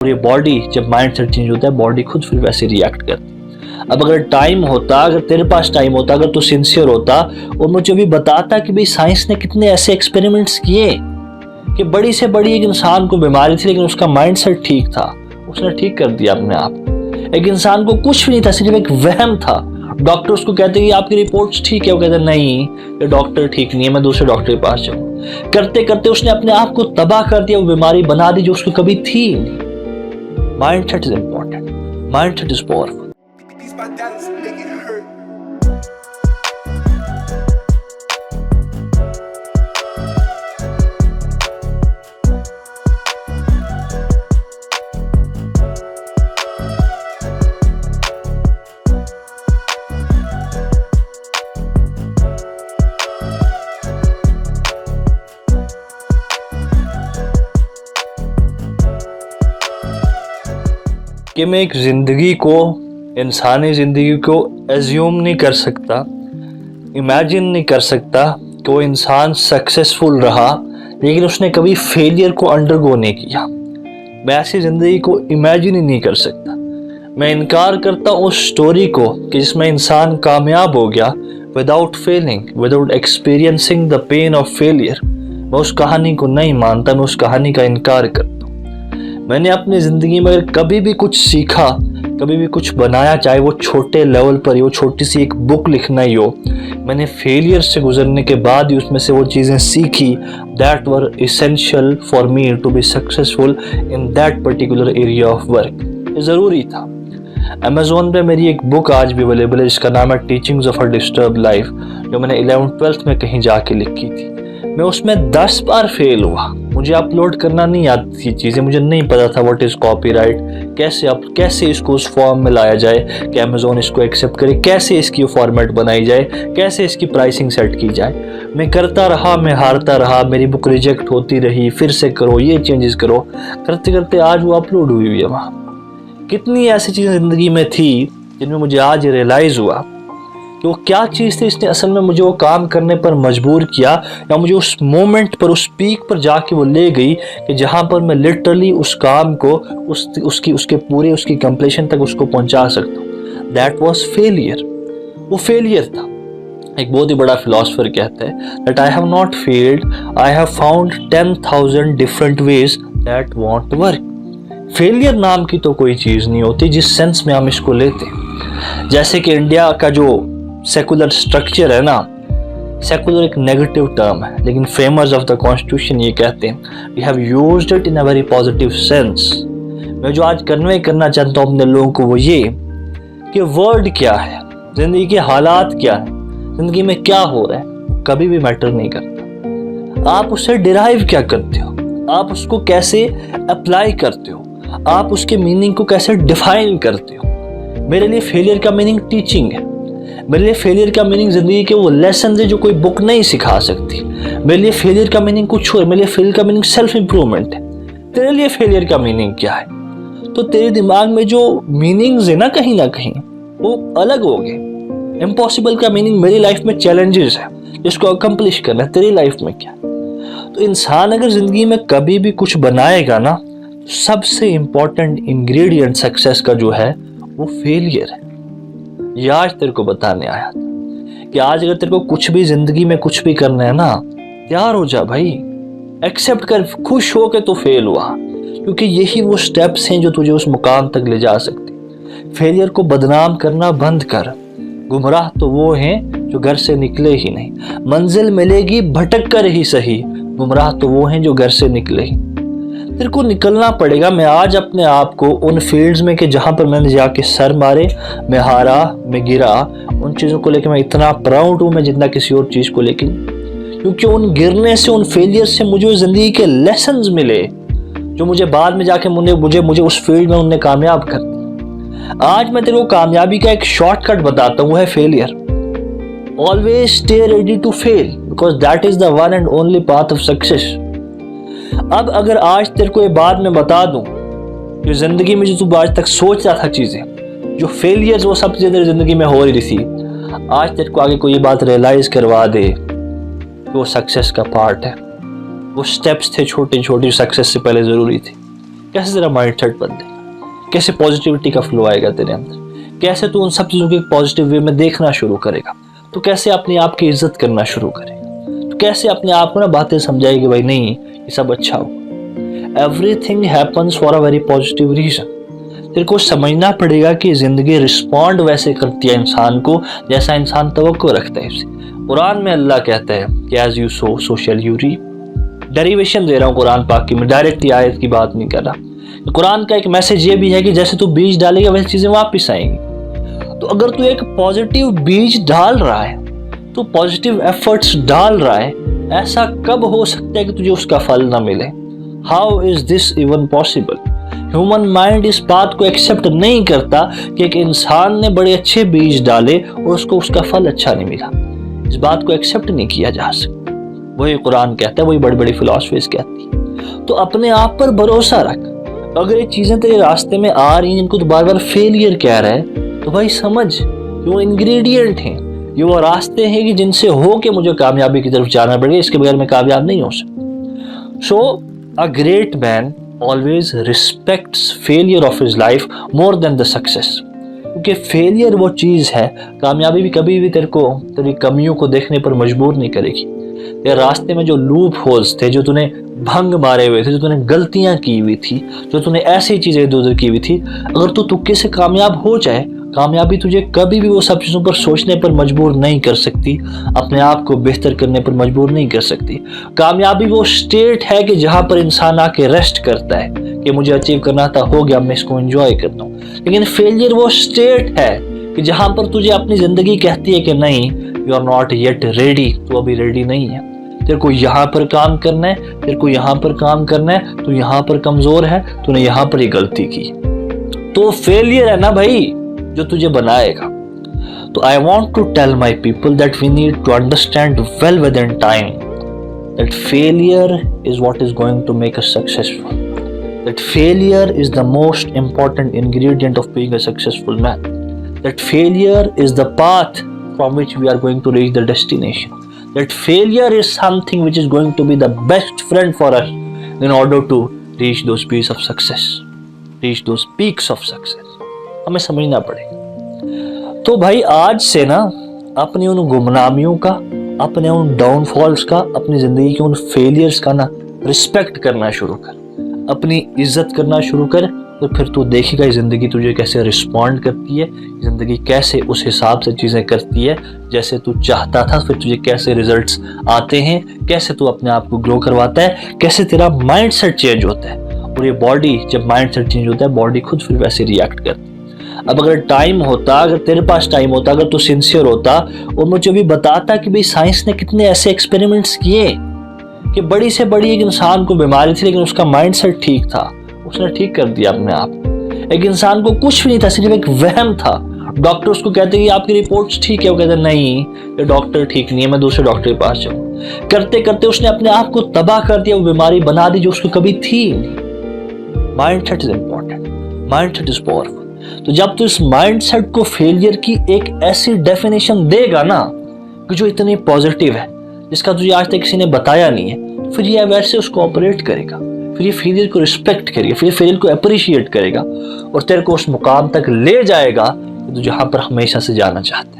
और ये बॉडी जब माइंड सेट चेंज होता है बॉडी खुद फिर वैसे रिएक्ट करती है। अब अगर टाइम होता, अगर तेरे पास टाइम होता, अगर तू सिंसियर होता और मुझे भी बताता कि भाई साइंस ने कितने ऐसे एक्सपेरिमेंट्स किए कि बड़ी से बड़ी एक इंसान को बीमारी थी लेकिन उसका माइंड सेट ठीक था, उसने ठीक कर दिया अपने आप। एक इंसान को कुछ भी नहीं था, सिर्फ एक वहम था। डॉक्टर उसको कहते कि आपकी रिपोर्ट्स ठीक है, वो कहते नहीं ये डॉक्टर ठीक नहीं है, मैं दूसरे डॉक्टर के पास जाऊँ। करते करते उसने अपने आप को तबाह कर दिया, वो बीमारी बना दी जो उसको कभी थी नहीं। Mind set is important, mind set is powerful. कि मैं एक ज़िंदगी को, इंसानी ज़िंदगी को एज्यूम नहीं कर सकता, इमेजिन नहीं कर सकता कि वो इंसान सक्सेसफुल रहा लेकिन उसने कभी फेलियर को अंडरगो नहीं किया। मैं ऐसी ज़िंदगी को इमेजिन ही नहीं कर सकता। मैं इनकार करता हूँ उस स्टोरी को कि जिसमें इंसान कामयाब हो गया without failing, without experiencing the pain of failure. मैं उस कहानी को नहीं मानता, मैं उस कहानी का इनकार करता। मैंने अपनी ज़िंदगी में अगर कभी भी कुछ सीखा, कभी भी कुछ बनाया, चाहे वो छोटे लेवल पर ही हो, छोटी सी एक बुक लिखना ही हो, मैंने फेलियर से गुजरने के बाद ही उसमें से वो चीज़ें सीखी that were essential for me to be successful in that particular area of work. ये ज़रूरी था। अमेज़ॉन पे मेरी एक बुक आज भी अवेलेबल है जिसका नाम है teachings of a disturb life, जो मैंने 11th-12th में कहीं जाके लिखी थी। मैं उसमें 10 बार फेल हुआ। मुझे अपलोड करना नहीं आती थी चीज़ें, मुझे नहीं पता था व्हाट इज़ कॉपीराइट, कैसे इसको उस फॉर्म में लाया जाए कि अमेज़ॉन इसको एक्सेप्ट करे, कैसे इसकी फॉर्मेट बनाई जाए, कैसे इसकी प्राइसिंग सेट की जाए। मैं करता रहा, मैं हारता रहा, मेरी बुक रिजेक्ट होती रही, फिर से करो, ये चेंजेस करो, करते करते आज वो अपलोड हुई है वहाँ। कितनी ऐसी चीज़ें ज़िंदगी में थी जिनमें मुझे आज रियलाइज़ हुआ कि वो क्या चीज़ थी इसने असल में मुझे वो काम करने पर मजबूर किया, या मुझे उस मोमेंट पर, उस पीक पर जाके वो ले गई कि जहाँ पर मैं लिटरली उस काम को उसकी कंप्लीशन तक उसको पहुँचा सकता हूँ। That was failure. वो फेलियर था। एक बहुत ही बड़ा फिलोसफर कहता है that I have not failed, I have found 10,000 different ways that want work. Failure नाम की तो कोई चीज़ नहीं होती जिस सेंस में हम इसको लेते हैं। जैसे कि इंडिया का जो सेकुलर स्ट्रक्चर है ना, सेकुलर एक नेगेटिव टर्म है लेकिन फ्रेमर्स ऑफ द कॉन्स्टिट्यूशन ये कहते हैं we have used it in a very positive sense. मैं जो आज कन्वे करना चाहता हूँ अपने लोगों को वो ये कि वर्ड क्या है, जिंदगी के हालात क्या है, जिंदगी में क्या हो रहा है, कभी भी मैटर नहीं करता। आप उससे डिराइव क्या करते हो, आप उसको कैसे अप्लाई करते हो, आप उसके मीनिंग को कैसे डिफाइन करते हो। मेरे लिए फेलियर का मीनिंग टीचिंग है। मेरे लिए फेलियर का मीनिंग जिंदगी के वो लेसन है जो कोई बुक नहीं सिखा सकती। मेरे लिए फेलियर का मीनिंग कुछ और, मेरे लिए फेलियर का मीनिंग सेल्फ इंप्रूवमेंट है। तेरे लिए फेलियर का मीनिंग क्या है? तो तेरे दिमाग में जो मीनिंग्स है ना कहीं वो अलग हो गए। इम्पॉसिबल का मीनिंग मेरी लाइफ में चैलेंजेस है जिसको अकम्प्लिश करना है। तेरी लाइफ में क्या? तो इंसान अगर जिंदगी में कभी भी कुछ बनाएगा ना, सबसे इंपॉर्टेंट इंग्रेडिएंट सक्सेस का जो है वो फेलियर है। ये आज तेरे को बताने आया था कि आज अगर तेरे को कुछ भी जिंदगी में कुछ भी करना है ना, तैयार हो जा भाई, एक्सेप्ट कर, खुश हो के तो फेल हुआ, क्योंकि यही वो स्टेप्स हैं जो तुझे उस मुकाम तक ले जा सकते। फेलियर को बदनाम करना बंद कर। गुमराह तो वो हैं जो घर से निकले ही नहीं। मंजिल मिलेगी भटक कर ही सही, गुमराह तो वो हैं जो घर से निकले ही। तेरे को निकलना पड़ेगा। मैं आज अपने आप को उन फील्ड्स में कि जहाँ पर मैंने जाके सर मारे, मैं हारा, मैं गिरा, उन चीज़ों को लेकर मैं इतना प्राउड हूँ मैं जितना किसी और चीज़ को लेकर, क्योंकि उन गिरने से, उन फेलियर से मुझे ज़िंदगी के लेसन्स मिले जो मुझे बाद में जाके मुझे उस फील्ड में उनने कामयाब कर दिया। आज मैं तेरे को कामयाबी का एक शॉर्टकट बताता हूँ, वो है failure. Always stay ready to fail because that is the one and only path of success. अब अगर आज तेरे को ये बात मैं बता दूं, जो जिंदगी में जो तू आज तक सोच रहा था चीजें, जो फेलियर्स वो सब चीजें तेरी जिंदगी में हो रही थी, आज तेरे को आगे कोई ये बात रियलाइज करवा दे वो सक्सेस का पार्ट है। वो स्टेप्स थे छोटे छोटे सक्सेस से पहले जरूरी थे। कैसे तेरा माइंडसेट बदलेगा, कैसे पॉजिटिविटी का फ्लो आएगा तेरे अंदर, कैसे तू उन सब चीज़ों को एक पॉजिटिव वे में देखना शुरू करेगा, तो कैसे अपने आप की इज्जत करना शुरू करेगा, तो कैसे अपने आप को ना बातें समझाएगी भाई नहीं ये सब अच्छा हो। Everything happens for a very positive reason. तेरे को समझना पड़ेगा कि जिंदगी रिस्पॉन्ड वैसे करती है इंसान को जैसा इंसान तवक्को रखता है उसे। कुरान में अल्लाह कहता है कि as you sow so shall you reap. Derivation दे रहा हूँ कुरान पाक की, मैं डायरेक्ट ही आयत की बात नहीं कर रहा। कुरान का एक मैसेज ये भी है कि जैसे तू बीज डालेगा वैसी चीजें वापस आएंगी। तो अगर तू एक पॉजिटिव बीज डाल रहा है, तू पॉजिटिव एफर्ट्स डाल रहा है, ऐसा कब हो सकता है कि तुझे उसका फल ना मिले? How is this even possible? Human mind इस बात को एक्सेप्ट नहीं करता कि एक इंसान ने बड़े अच्छे बीज डाले और उसको उसका फल अच्छा नहीं मिला। इस बात को एक्सेप्ट नहीं किया जा सकता। वही कुरान कहता है, वही बड़ी बड़ी फिलॉसफीज कहती है। तो अपने आप पर भरोसा रख। अगर ये चीजें तेरे रास्ते में आ रही हैं जिनको तो बार बार फेलियर कह रहा है, तो भाई समझ कि वो इंग्रेडिएंट हैं, ये वो रास्ते हैं कि जिनसे हो के मुझे कामयाबी की तरफ जाना पड़ेगा, इसके बगैर मैं कामयाब नहीं हो सकता। So a great man always respects failure of his life more than the success। क्योंकि फेलियर वो चीज़ है, कामयाबी भी कभी भी तेरे को तेरी कमियों को देखने पर मजबूर नहीं करेगी। तेरे रास्ते में जो लूप होल्स थे, जो तूने भंग मारे हुए थे, जो तूने गलतियां की हुई थी, जो तूने ऐसी चीज़ें इधर उधर की हुई थी, अगर तू तुक्के से कामयाब हो जाए, कामयाबी तुझे कभी भी वो सब चीज़ों पर सोचने पर मजबूर नहीं कर सकती, अपने आप को बेहतर करने पर मजबूर नहीं कर सकती। कामयाबी वो स्टेट है कि जहाँ पर इंसान आके रेस्ट करता है कि मुझे अचीव करना था, हो गया, मैं इसको एंजॉय करता हूँ। लेकिन फेलियर वो स्टेट है कि जहाँ पर तुझे अपनी ज़िंदगी कहती है कि नहीं, you are not yet ready, तू अभी रेडी नहीं है, तेरे को यहाँ पर काम करना है, तेरे को यहाँ पर काम करना है, तू यहाँ पर कमज़ोर है, तूने यहाँ पर ये गलती की। तो फेलियर है ना भाई जो तुझे बनाएगा। तो I want to tell my people that we need to understand well within time that failure is what is going to make us successful, that failure is the most important ingredient of being a successful man, that failure is the path from which we are going to reach the destination, that failure is something which is going to be the best friend for us in order to reach those peaks of success, reach those peaks of success. हमें समझना पड़ेगा। तो भाई आज से ना अपनी उन गुमनामियों का, अपने उन डाउनफॉल्स का, अपनी जिंदगी के उन फेलियर्स का ना रिस्पेक्ट करना शुरू कर, अपनी इज्जत करना शुरू कर, तो फिर तू देखेगा जिंदगी तुझे कैसे रिस्पॉन्ड करती है, जिंदगी कैसे उस हिसाब से चीजें करती है जैसे तू चाहता था, फिर तुझे कैसे रिजल्ट्स आते हैं, कैसे तू अपने आप को ग्रो करवाता है, कैसे तेरा माइंडसेट चेंज होता है। और ये बॉडी, जब माइंडसेट चेंज होता है, बॉडी खुद फिर वैसे रिएक्ट करती है। अब अगर टाइम होता, अगर तेरे पास टाइम होता, अगर तू सिंसियर होता और मुझे भी बताता कि भाई साइंस ने कितने ऐसे एक्सपेरिमेंट्स किए कि बड़ी से बड़ी एक इंसान को बीमारी थी लेकिन उसका माइंडसेट ठीक था, उसने ठीक कर दिया अपने आप। एक इंसान को कुछ भी नहीं था, सिर्फ एक वहम था, डॉक्टर उसको कहते कि आपकी रिपोर्ट्स ठीक है, वो कहते नहीं ये डॉक्टर ठीक नहीं है, मैं दूसरे डॉक्टर के पास जाऊँ। करते करते उसने अपने आप को तबाह कर दिया, वो बीमारी बना दी जो उसको कभी थी नहीं। Mindset is important, mindset is powerful. तो जब तू इस माइंडसेट को फेलियर की एक ऐसी डेफिनेशन देगा ना कि जो इतनी पॉजिटिव है, जिसका तुझे आज तक किसी ने बताया नहीं है, फिर ये वैसे उसको ऑपरेट करेगा, फिर ये फेलियर को रिस्पेक्ट करेगा, फिर ये फेलियर को अप्रिशिएट करेगा और तेरे को उस मुकाम तक ले जाएगा कि तू जहां पर हमेशा से जाना चाहता है।